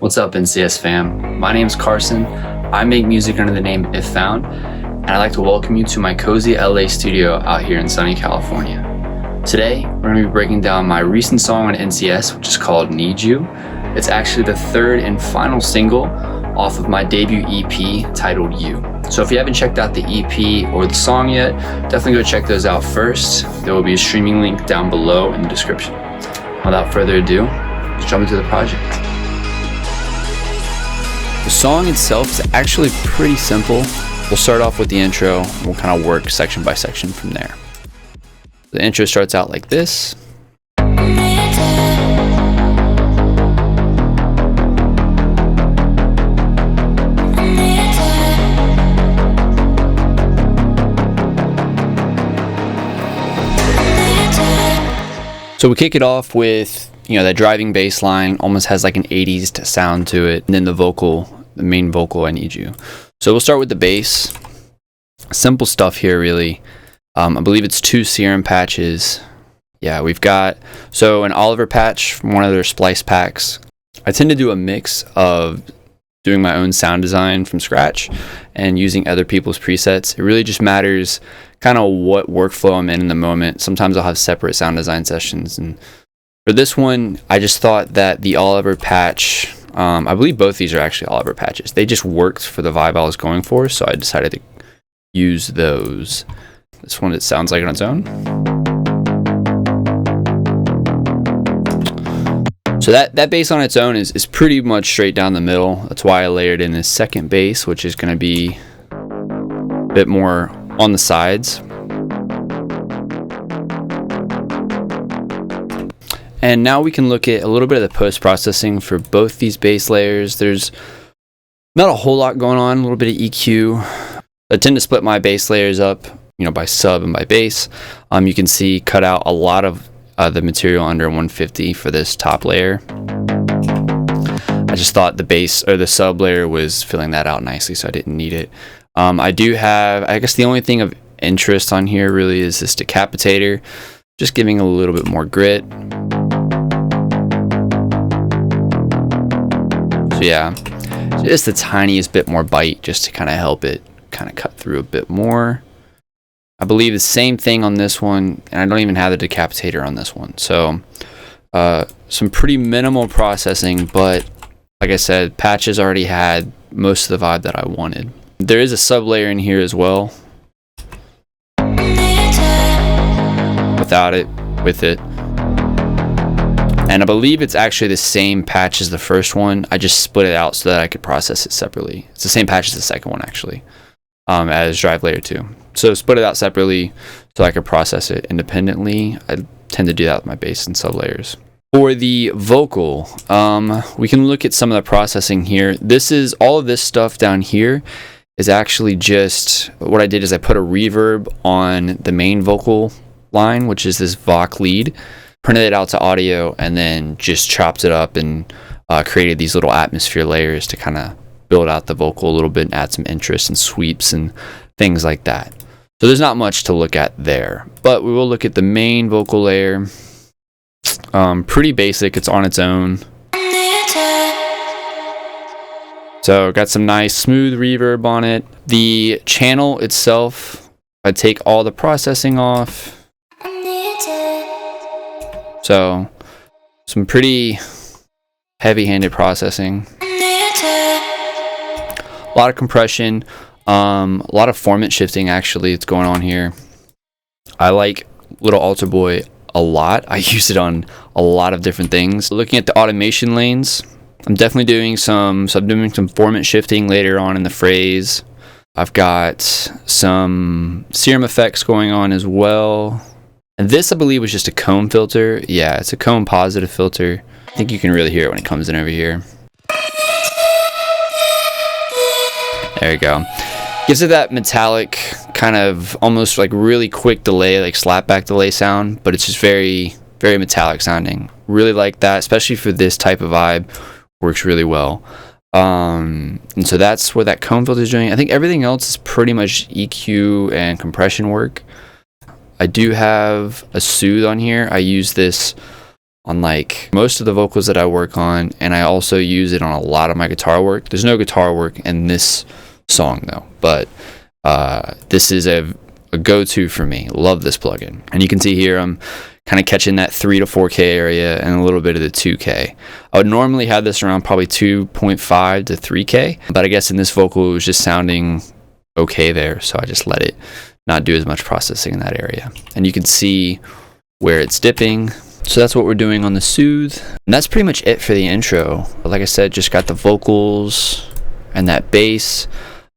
What's up, NCS fam? My name's Carson. I make music under the name If Found, and I'd like to welcome you to my cozy LA studio out here in sunny California. Today, we're going to be breaking down my recent song on NCS, which is called Need You. It's actually the third and final single off of my debut EP titled You. So if you haven't checked out the EP or the song yet, definitely go check those out first. There will be a streaming link down below in the description. Without further ado, let's jump into the project. The song itself is actually pretty simple. We'll start off with the intro, and we'll kind of work section by section from there. The intro starts out like this. So we kick it off with, that driving bass line, almost has like an 80s sound to it. And then the main vocal, I Need You. So we'll start with the bass. Simple stuff here, really. I believe it's 2 serum patches. Yeah, we've got, an Oliver patch from one of their splice packs. I tend to do a mix of doing my own sound design from scratch and using other people's presets. It really just matters kind of what workflow I'm in the moment. Sometimes I'll have separate sound design sessions, and for this one, I just thought that the Oliver patch, I believe both these are actually Oliver patches. They just worked for the vibe I was going for, so I decided to use those. This one, it sounds like on its own. So that bass on its own is pretty much straight down the middle. That's why I layered in this second bass, which is going to be a bit more on the sides. And now we can look at a little bit of the post-processing for both these bass layers. There's not a whole lot going on, a little bit of EQ. I tend to split my bass layers up, by sub and by bass. You can see cut out a lot of the material under 150 for this top layer. I just thought the bass or the sub layer was filling that out nicely, so I didn't need it. I do have, I guess the only thing of interest on here really is this decapitator, just giving a little bit more grit. So yeah, just the tiniest bit more bite just to kind of help it kind of cut through a bit more. I believe the same thing on this one, and I don't even have the decapitator on this one. So some pretty minimal processing, but like I said, patches already had most of the vibe that I wanted. There is a sub layer in here as well. Without it, with it. And I believe it's actually the same patch as the first one. I just split it out so that I could process it separately. It's the same patch as the second one, actually, as drive layer 2. So split it out separately so I could process it independently. I tend to do that with my bass and sub layers. For the vocal, we can look at some of the processing here. All of this stuff down here is actually just, what I did is I put a reverb on the main vocal line, which is this Voc lead, printed it out to audio, and then just chopped it up and created these little atmosphere layers to kind of build out the vocal a little bit and add some interest and sweeps and things like that. So there's not much to look at there, but we will look at the main vocal layer. Pretty basic, it's on its own. So got some nice smooth reverb on it. The channel itself, I take all the processing off. So some pretty heavy-handed processing. A lot of compression, a lot of formant shifting actually it's going on here. I like Little Altar Boy a lot. I use it on a lot of different things. Looking at the automation lanes, I'm definitely doing some formant shifting later on in the phrase. I've got some serum effects going on as well. And this, I believe, was just a comb filter. Yeah, it's a comb positive filter. I think you can really hear it when it comes in over here. There you go. Gives it that metallic kind of almost like really quick delay, like slapback delay sound, but it's just very, very metallic sounding. Really like that, especially for this type of vibe. Works really well. And so that's what that comb filter is doing. I think everything else is pretty much EQ and compression work. I do have a soothe on here. I use this on like most of the vocals that I work on, and I also use it on a lot of my guitar work. There's no guitar work in this song though, but this is a go-to for me. Love this plugin. And you can see here I'm kind of catching that 3 to 4K area and a little bit of the 2K. I would normally have this around probably 2.5 to 3K, but I guess in this vocal it was just sounding okay there, so I just let it not do as much processing in that area. And you can see where it's dipping. So that's what we're doing on the Soothe. And that's pretty much it for the intro. Like I said, just got the vocals and that bass.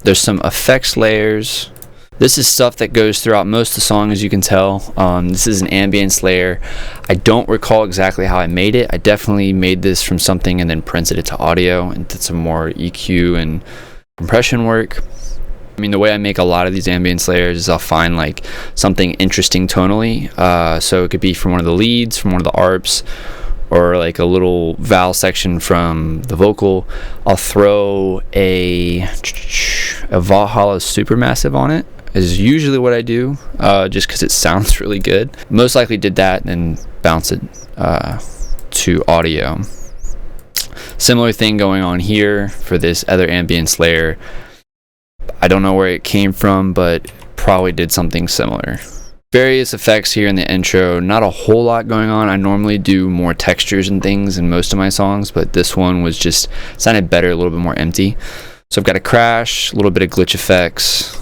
There's some effects layers. This is stuff that goes throughout most of the song, as you can tell. This is an ambience layer. I don't recall exactly how I made it. I definitely made this from something and then printed it to audio and did some more EQ and compression work. I mean, the way I make a lot of these ambience layers is I'll find like something interesting tonally. So it could be from one of the leads, from one of the ARPs, or like a little vowel section from the vocal. I'll throw a Valhalla Supermassive on it, is usually what I do, just because it sounds really good. Most likely did that and bounce it to audio. Similar thing going on here for this other ambience layer. I don't know where it came from, but probably did something similar. Various effects here in the intro, not a whole lot going on. I normally do more textures and things in most of my songs, but this one was just sounded better, a little bit more empty. So I've got a crash, a little bit of glitch effects,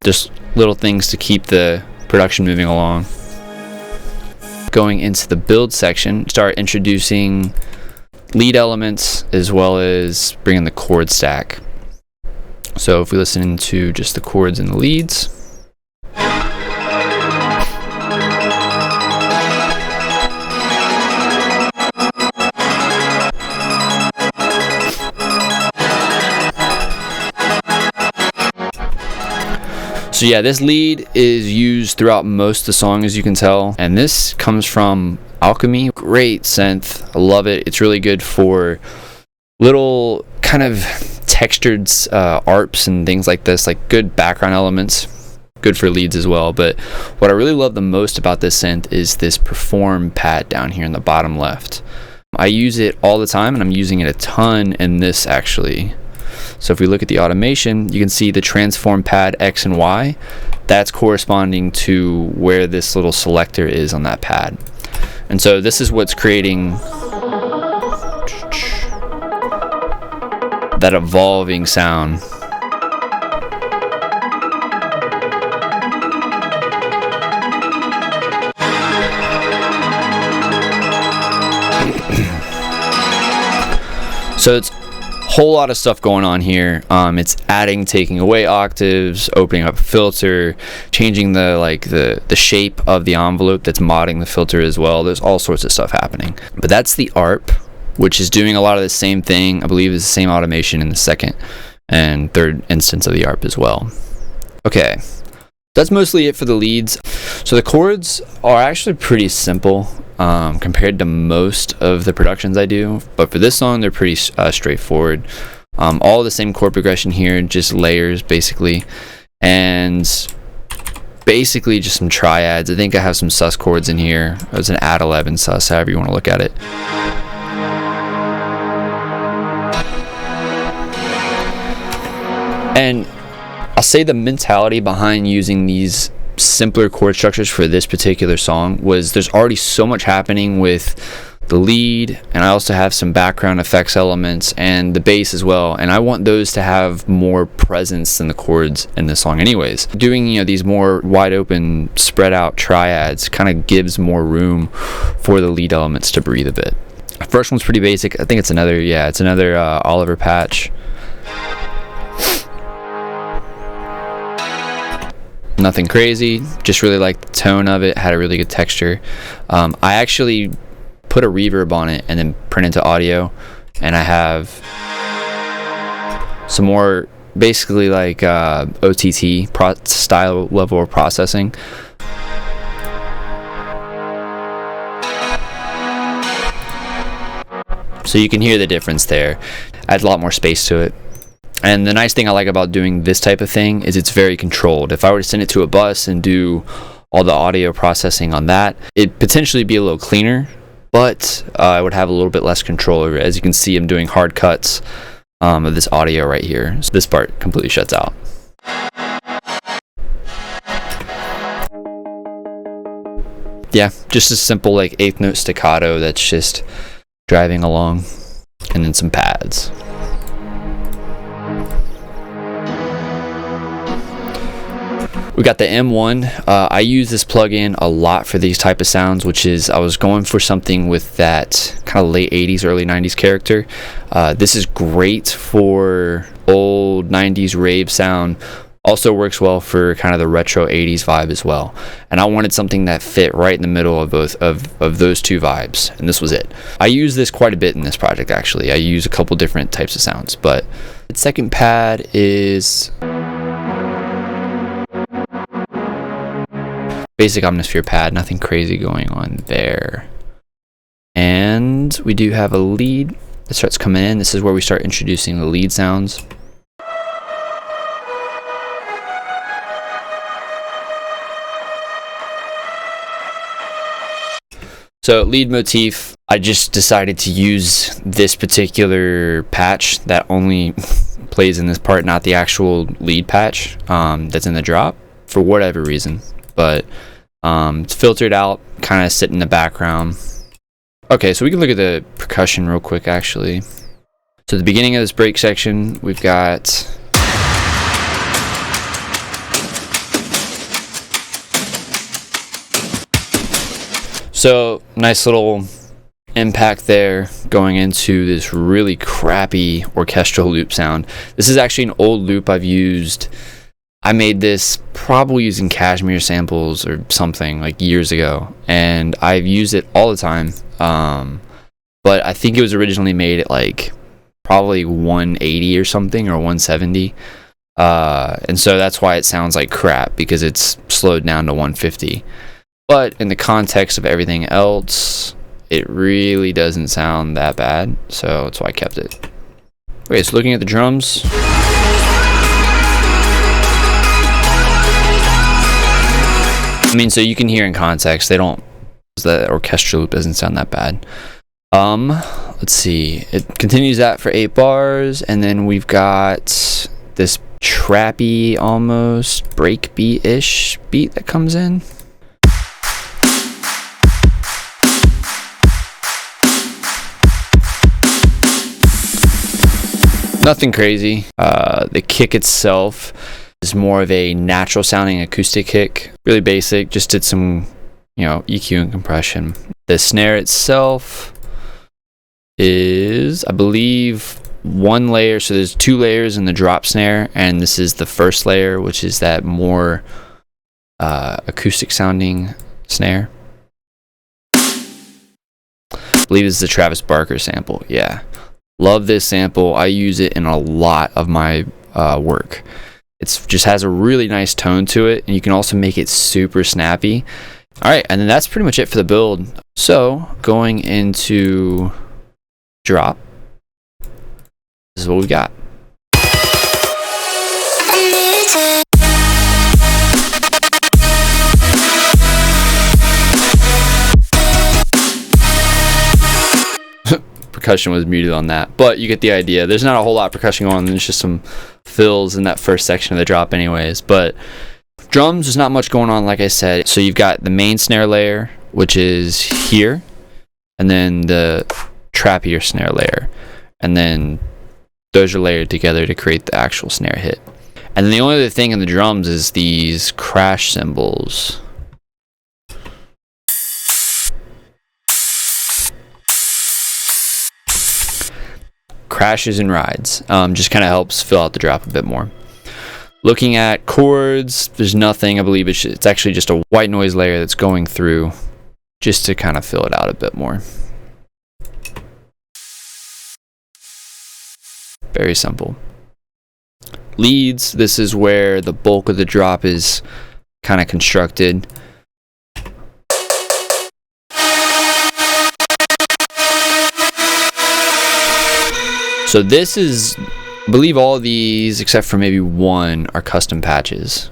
just little things to keep the production moving along. Going into the build section, start introducing lead elements as well as bringing the chord stack. So if we listen to just the chords and the leads, so yeah, this lead is used throughout most of the song, as you can tell, and this comes from Alchemy. Great synth, I love it. It's really good for little kind of textured ARPs and things like this, like good background elements, good for leads as well. But what I really love the most about this synth is this perform pad down here in the bottom left. I use it all the time, and I'm using it a ton in this actually. So if we look at the automation, you can see the transform pad X and Y. That's corresponding to where this little selector is on that pad. And so this is what's creating that evolving sound. So it's a whole lot of stuff going on here. It's adding, taking away octaves, opening up a filter, changing the shape of the envelope that's modding the filter as well. There's all sorts of stuff happening. But that's the ARP, which is doing a lot of the same thing. I believe is the same automation in the second and third instance of the ARP as well. Okay, that's mostly it for the leads. So the chords are actually pretty simple compared to most of the productions I do, but for this song they're pretty straightforward. All the same chord progression here, just layers basically, and basically just some triads. I think I have some sus chords in here. It was an add 11 sus, however you want to look at it. And I'll say the mentality behind using these simpler chord structures for this particular song was there's already so much happening with the lead, and I also have some background effects elements and the bass as well, and I want those to have more presence than the chords in the song anyways. Doing these more wide open spread out triads kind of gives more room for the lead elements to breathe a bit. The first one's pretty basic. I think it's another Oliver patch. Nothing crazy, just really like the tone of it, had a really good texture. I actually put a reverb on it and then print it to audio, and I have some more basically like OTT style level of processing. So you can hear the difference there. Adds a lot more space to it. And the nice thing I like about doing this type of thing is it's very controlled. If I were to send it to a bus and do all the audio processing on that. It'd potentially be a little cleaner, but I would have a little bit less control over it. As you can see, I'm doing hard cuts of this audio right here. So this part completely shuts out. Yeah, just a simple like eighth note staccato that's just driving along, and then some pads. We got the M1. I use this plugin a lot for these type of sounds, which is I was going for something with that kind of late 80s, early 90s character. This is great for old 90s rave sound. Also works well for kind of the retro 80s vibe as well. And I wanted something that fit right in the middle of both of those two vibes, and this was it. I use this quite a bit in this project actually. I use a couple different types of sounds, but the second pad is basic Omnisphere pad, nothing crazy going on there. And we do have a lead that starts coming in. This is where we start introducing the lead sounds. So lead motif, I just decided to use this particular patch that only plays in this part, not the actual lead patch that's in the drop for whatever reason. But it's filtered out, kind of sit in the background. Okay, so we can look at the percussion real quick actually. So at the beginning of this break section, we've got so nice little impact there going into this really crappy orchestral loop sound. This is actually an old loop I've used. I made this probably using Cashmere samples or something like years ago, and I've used it all the time. But I think it was originally made at like probably 180 or something, or 170. And so that's why it sounds like crap, because it's slowed down to 150. But in the context of everything else, it really doesn't sound that bad. So that's why I kept it. Okay, so looking at the drums. I mean, so you can hear in context, the orchestral loop doesn't sound that bad. Let's see. It continues that for 8 bars, and then we've got this trappy, almost breakbeat-ish beat that comes in. Nothing crazy. The kick itself is more of a natural sounding acoustic kick. Really basic, just did some, EQ and compression. The snare itself is, I believe, 1 layer. So there's 2 layers in the drop snare, and this is the first layer, which is that more acoustic sounding snare. I believe this is the Travis Barker sample. Yeah. Love this sample. I use it in a lot of my work. It just has a really nice tone to it, and you can also make it super snappy. All right, and then that's pretty much it for the build. So going into drop, this is what we got. Percussion was muted on that, but you get the idea. There's not a whole lot of percussion going on. There's just some fills in that first section of the drop anyways, but drums, there's not much going on, like I said. So you've got the main snare layer, which is here, and then the trappier snare layer, and then those are layered together to create the actual snare hit. And then the only other thing in the drums is these crash cymbals. Crashes and rides, just kind of helps fill out the drop a bit more. Looking at chords, there's nothing. I believe it's actually just a white noise layer that's going through just to kind of fill it out a bit more. Very simple. Leads, this is where the bulk of the drop is kind of constructed. So this is, I believe all of these, except for maybe one, are custom patches.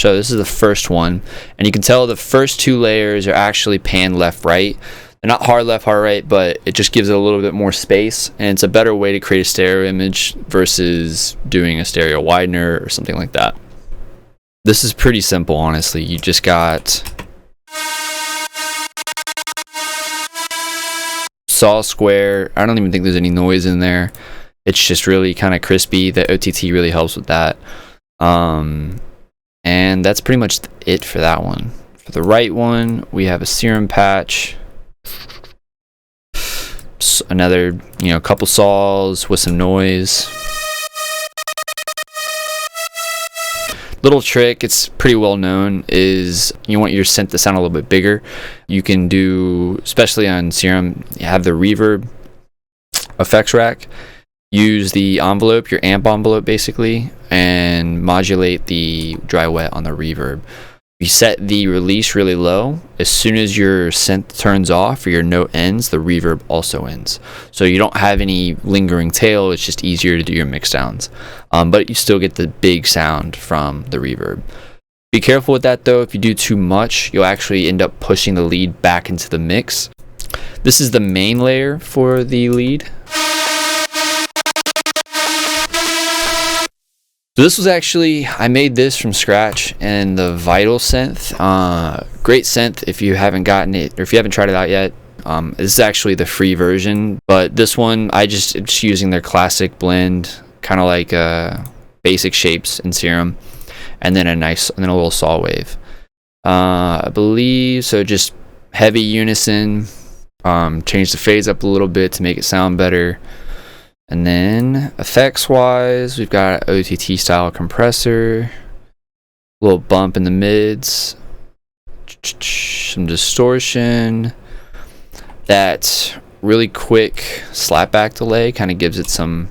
show. This is the first one, and you can tell the first 2 layers are actually panned left right. They're not hard left, hard right, but it just gives it a little bit more space, and it's a better way to create a stereo image versus doing a stereo widener or something like that. This is pretty simple, honestly. You just got saw square. I don't even think there's any noise in there. It's just really kind of crispy. The OTT really helps with that. And that's pretty much it for that one. For the right one, we have a serum patch. Another, couple saws with some noise. Little trick, it's pretty well known, is you want your synth to sound a little bit bigger. You can do, especially on serum, you have the reverb effects rack. Use the envelope, your amp envelope basically, and modulate the dry wet on the reverb. You set the release really low. As soon as your synth turns off or your note ends, the reverb also ends. So you don't have any lingering tail. It's just easier to do your mix downs. But you still get the big sound from the reverb. Be careful with that though. If you do too much, you'll actually end up pushing the lead back into the mix. This is the main layer for the lead. So this was actually, I made this from scratch in the Vital synth. Great synth if you haven't gotten it, or if you haven't tried it out yet. This is actually the free version, but this one, it's using their classic blend, kind of like basic shapes in serum, and then a little saw wave. I believe, so just heavy unison, change the phase up a little bit to make it sound better. And then effects wise, we've got an OTT style compressor, a little bump in the mids, some distortion. That really quick slapback delay kind of gives it some,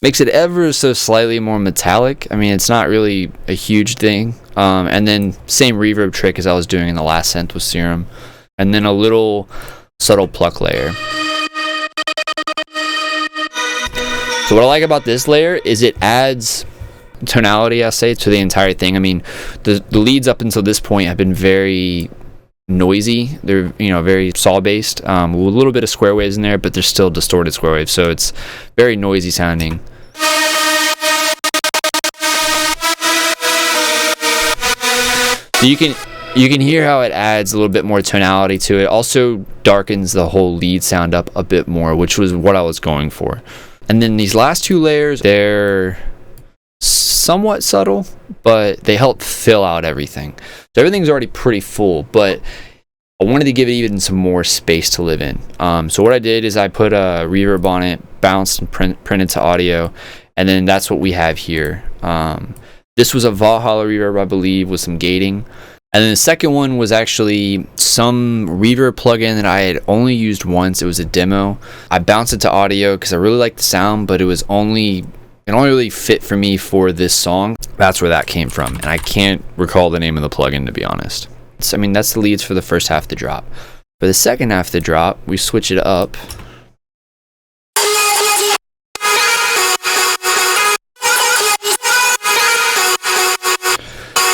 makes it ever so slightly more metallic. I mean, it's not really a huge thing. And then same reverb trick as I was doing in the last synth with serum, and then a little subtle pluck layer. So what I like about this layer is it adds tonality, I say, to the entire thing. I mean, the leads up until this point have been very noisy. They're very saw based, with a little bit of square waves in there, but they're still distorted square waves, so it's very noisy sounding. So you can hear how it adds a little bit more tonality to it. Also darkens the whole lead sound up a bit more, which was what I was going for. And then these last 2 layers, they're somewhat subtle, but they help fill out everything. So everything's already pretty full, but I wanted to give it even some more space to live in. So what I did is I put a reverb on it, bounced and printed to audio, and then that's what we have here. This was a Valhalla reverb, I believe, with some gating. And then the second one was actually some reverb plugin that I had only used once. It was a demo. I bounced it to audio because I really liked the sound, but it only really fit for me for this song. That's where that came from, and I can't recall the name of the plugin, to be honest. So, I mean, that's the leads for the first half of the drop. For the second half of the drop, we switch it up.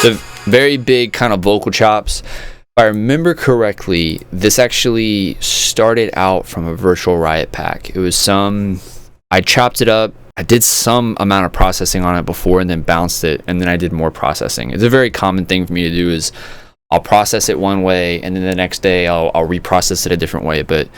The very big kind of vocal chops. If I remember correctly, this actually started out from a Virtual Riot pack. It was I chopped it up. I did some amount of processing on it before and then bounced it, and then I did more processing. It's a very common thing for me to do, is I'll process it one way and then the next day I'll reprocess it a different way, but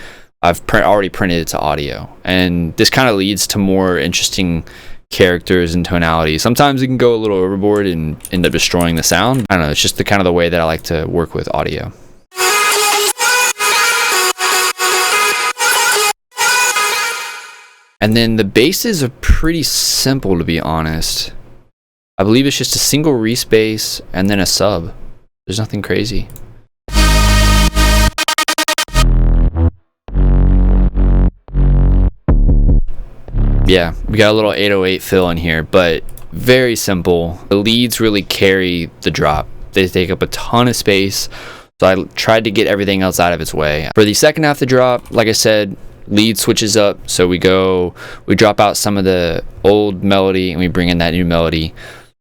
I've already printed it to audio. And this kind of leads to more interesting characters and tonality. Sometimes it can go a little overboard and end up destroying the sound. I don't know, it's just the kind of the way that I like to work with audio. And then the basses are pretty simple, to be honest. I believe it's just a single respace and then a sub. There's nothing crazy. Yeah, we got a little 808 fill in here, but very simple. The leads really carry the drop. They take up a ton of space, so I tried to get everything else out of its way. For the second half of the drop, like I said, lead switches up. So we drop out some of the old melody and we bring in that new melody.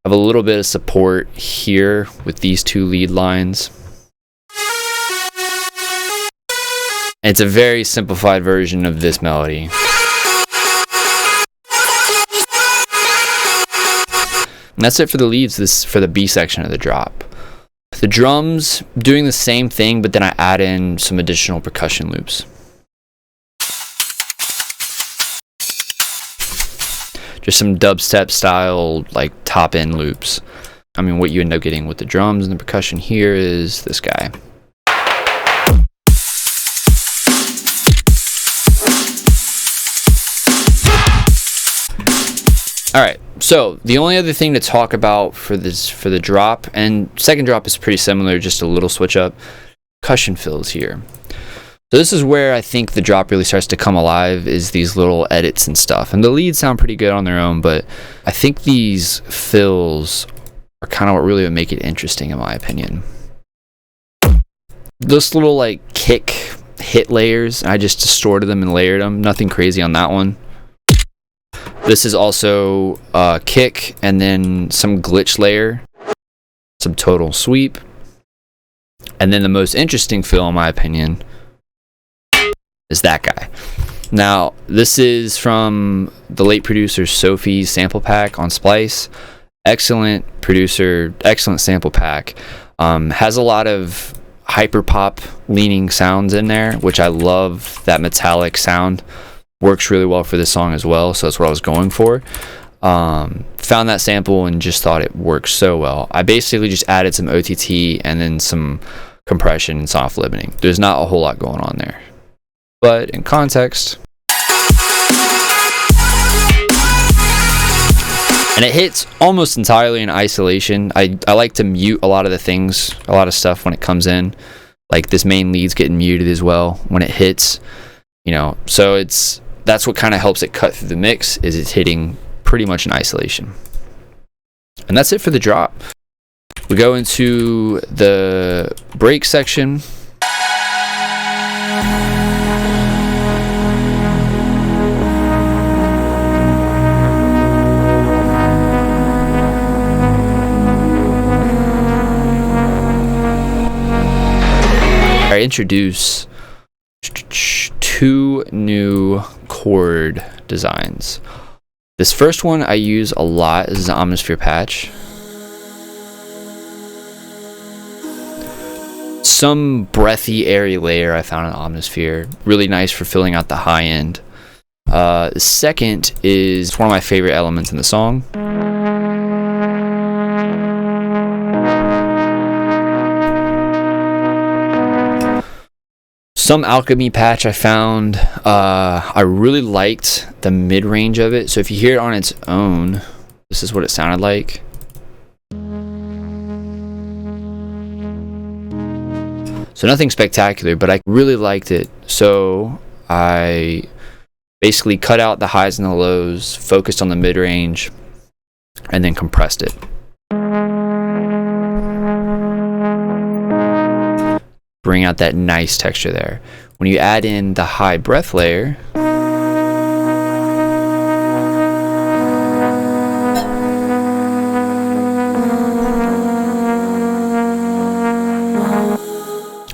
I have a little bit of support here with these two lead lines. It's a very simplified version of this melody. And that's it for the leads, for the B section of the drop. The drums, doing the same thing, but then I add in some additional percussion loops. Just some dubstep style, like top end loops. I mean, what you end up getting with the drums and the percussion here is this guy. All right, so the only other thing to talk about for the drop, and second drop is pretty similar, just a little switch up, percussion fills here. So this is where I think the drop really starts to come alive, is these little edits and stuff. And the leads sound pretty good on their own, but I think these fills are kind of what really would make it interesting, in my opinion. This little like kick hit layers, I just distorted them and layered them. Nothing crazy on that one. This is also a kick and then some glitch layer, some total sweep. And then the most interesting fill, in my opinion, is that guy. Now, this is from the late producer Sophie's sample pack on Splice. Excellent producer, excellent sample pack. Has a lot of hyper pop leaning sounds in there, which I love. That metallic sound works really well for this song as well, so that's what I was going for. Found that sample and just thought it worked so well. I basically just added some OTT and then some compression and soft limiting. There's not a whole lot going on there, but in context, and it hits almost entirely in isolation. I like to mute a lot of the things, a lot of stuff when it comes in, like this main lead's getting muted as well when it hits, you know, so that's what kind of helps it cut through the mix, is it's hitting pretty much in isolation. And that's it for the drop. We go into the break section. I introduce two new chord designs. This first one I use a lot is the Omnisphere patch. Some breathy, airy layer I found in Omnisphere. Really nice for filling out the high end. The second is one of my favorite elements in the song. Some alchemy patch I found. I really liked the mid-range of it. So if you hear it on its own, this is what it sounded like. So nothing spectacular, but I really liked it. So I basically cut out the highs and the lows, focused on the mid-range, and then compressed it. Bring out that nice texture there. When you add in the high breath layer,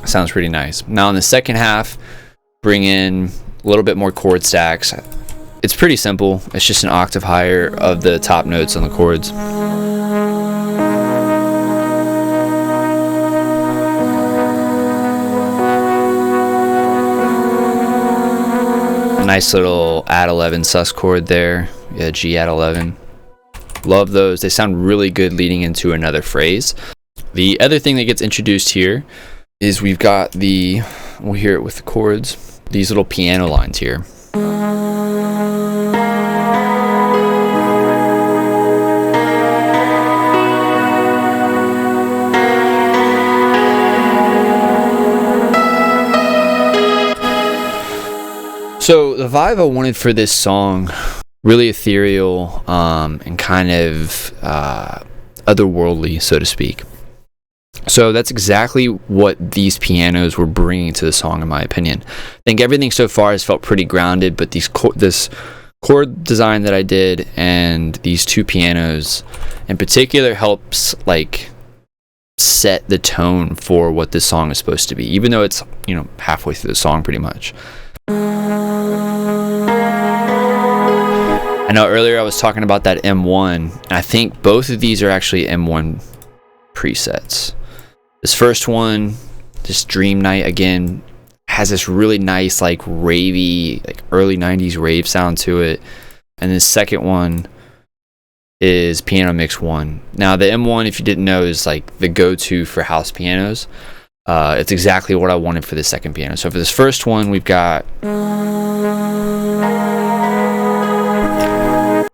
sounds pretty nice. Now in the second half, bring in a little bit more chord stacks. It's pretty simple. It's just an octave higher of the top notes on the chords. Nice little add 11 sus chord there. Yeah, G add 11. Love those. They sound really good leading into another phrase. The other thing that gets introduced here is we've got we'll hear it with the chords, these little piano lines here. So the vibe I wanted for this song, really ethereal and kind of otherworldly, so to speak. So that's exactly what these pianos were bringing to the song, in my opinion. I think everything so far has felt pretty grounded, but this chord design that I did and these two pianos in particular helps like set the tone for what this song is supposed to be, even though it's, you know, halfway through the song pretty much. I know earlier I was talking about that M1, and I think both of these are actually M1 presets. This first one, this Dream Night, again, has this really nice like ravey, like early 90s rave sound to it. And the second one is Piano Mix 1. Now the M1, if you didn't know, is like the go-to for house pianos. It's exactly what I wanted for the second piano. So for this first one, we've got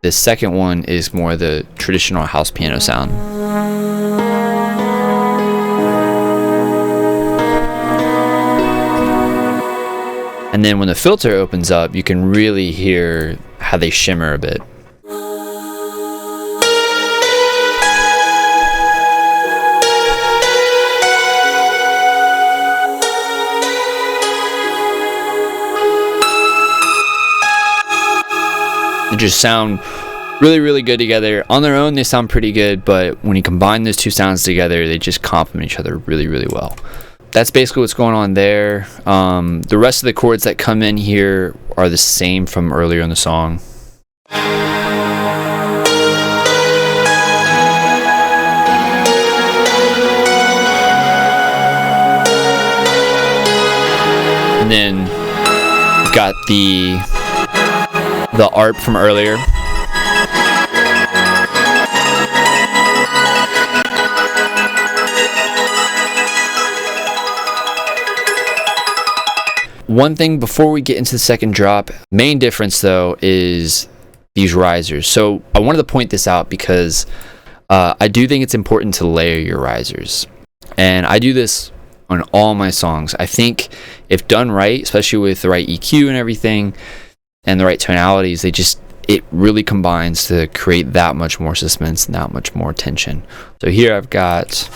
the second one is more the traditional house piano sound. And then when the filter opens up, you can really hear how they shimmer a bit. They just sound really, really good together. On their own, they sound pretty good, but when you combine those two sounds together, they just complement each other really, really well. That's basically what's going on there. The rest of the chords that come in here are the same from earlier in the song. And then we've got the ARP from earlier. One thing before we get into the second drop, main difference though is these risers. So I wanted to point this out because I do think it's important to layer your risers. And I do this on all my songs. I think if done right, especially with the right EQ and everything and the right tonalities, it really combines to create that much more suspense and that much more tension. So here I've got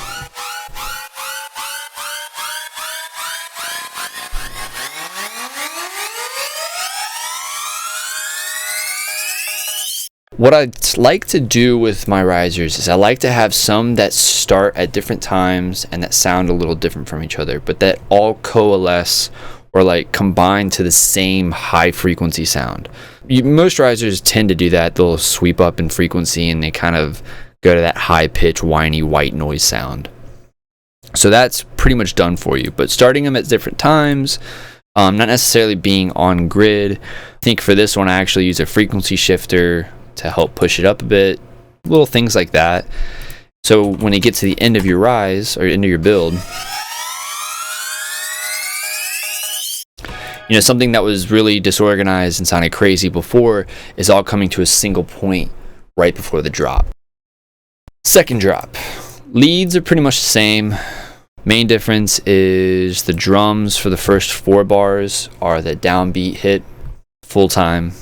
what I like to do with my risers is I like to have some that start at different times and that sound a little different from each other, but that all coalesce or like combine to the same high frequency sound. Most risers tend to do that. They'll sweep up in frequency and they kind of go to that high pitch, whiny white noise sound. So that's pretty much done for you, but starting them at different times, not necessarily being on grid. I think for this one I actually use a frequency shifter to help push it up a bit, little things like that. So when you get to the end of your rise or end of your build, you know, something that was really disorganized and sounded crazy before is all coming to a single point right before the drop. Second drop, leads are pretty much the same. Main difference is the drums for the first 4 bars are the downbeat hit full time.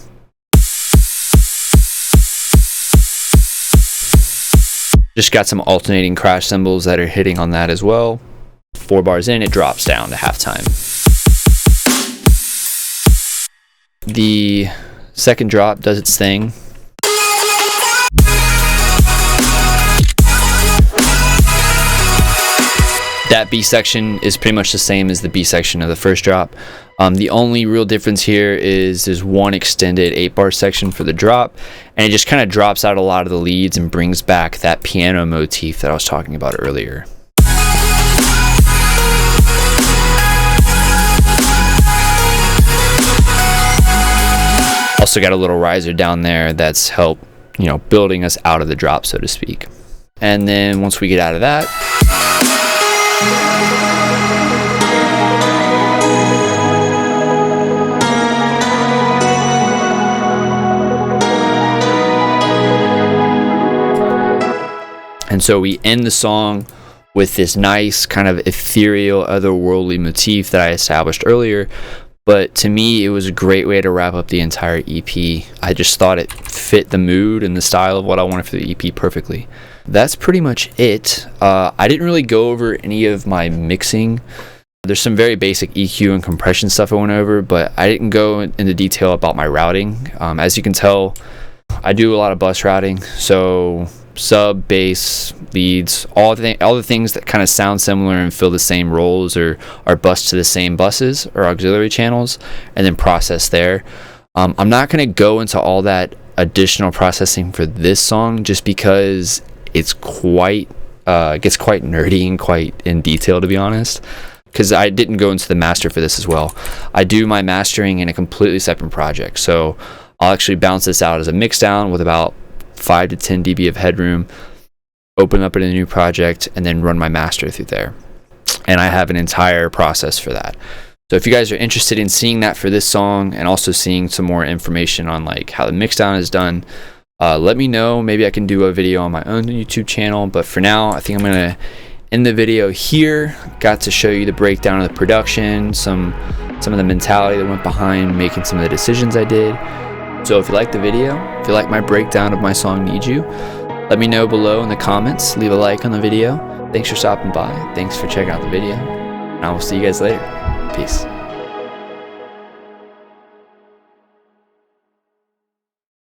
Just got some alternating crash cymbals that are hitting on that as well. 4 bars in, it drops down to halftime. The second drop does its thing. That B section is pretty much the same as the B section of the first drop. The only real difference here is there's one extended 8-bar section for the drop, and it just kind of drops out a lot of the leads and brings back that piano motif that I was talking about earlier. Also got a little riser down there that's helped, you know, building us out of the drop, so to speak. And then once we get out of that, and so we end the song with this nice kind of ethereal, otherworldly motif that I established earlier. But to me, it was a great way to wrap up the entire EP. I just thought it fit the mood and the style of what I wanted for the EP perfectly. that's pretty much it. I didn't really go over any of my mixing. There's some very basic EQ and compression stuff I went over, but I didn't go into detail about my routing. As you can tell, I do a lot of bus routing, so sub, bass, leads, all the things that kind of sound similar and fill the same roles or are bused to the same buses or auxiliary channels, and then process there. I'm not going to go into all that additional processing for this song just because it's gets quite nerdy and quite in detail, to be honest, because I didn't go into the master for this as well. I do my mastering in a completely separate project, so I'll actually bounce this out as a mix down with about 5 to 10 dB of headroom, open up in a new project, and then run my master through there. And I have an entire process for that. So if you guys are interested in seeing that for this song and also seeing some more information on like how the mixdown is done, let me know. Maybe I can do a video on my own YouTube channel, but for now I think I'm gonna end the video here. Got to show you the breakdown of the production, some of the mentality that went behind making some of the decisions I did. So if you like the video, if you like my breakdown of my song Need You, let me know below in the comments. Leave a like on the video. Thanks for stopping by. Thanks for checking out the video. And I will see you guys later. Peace.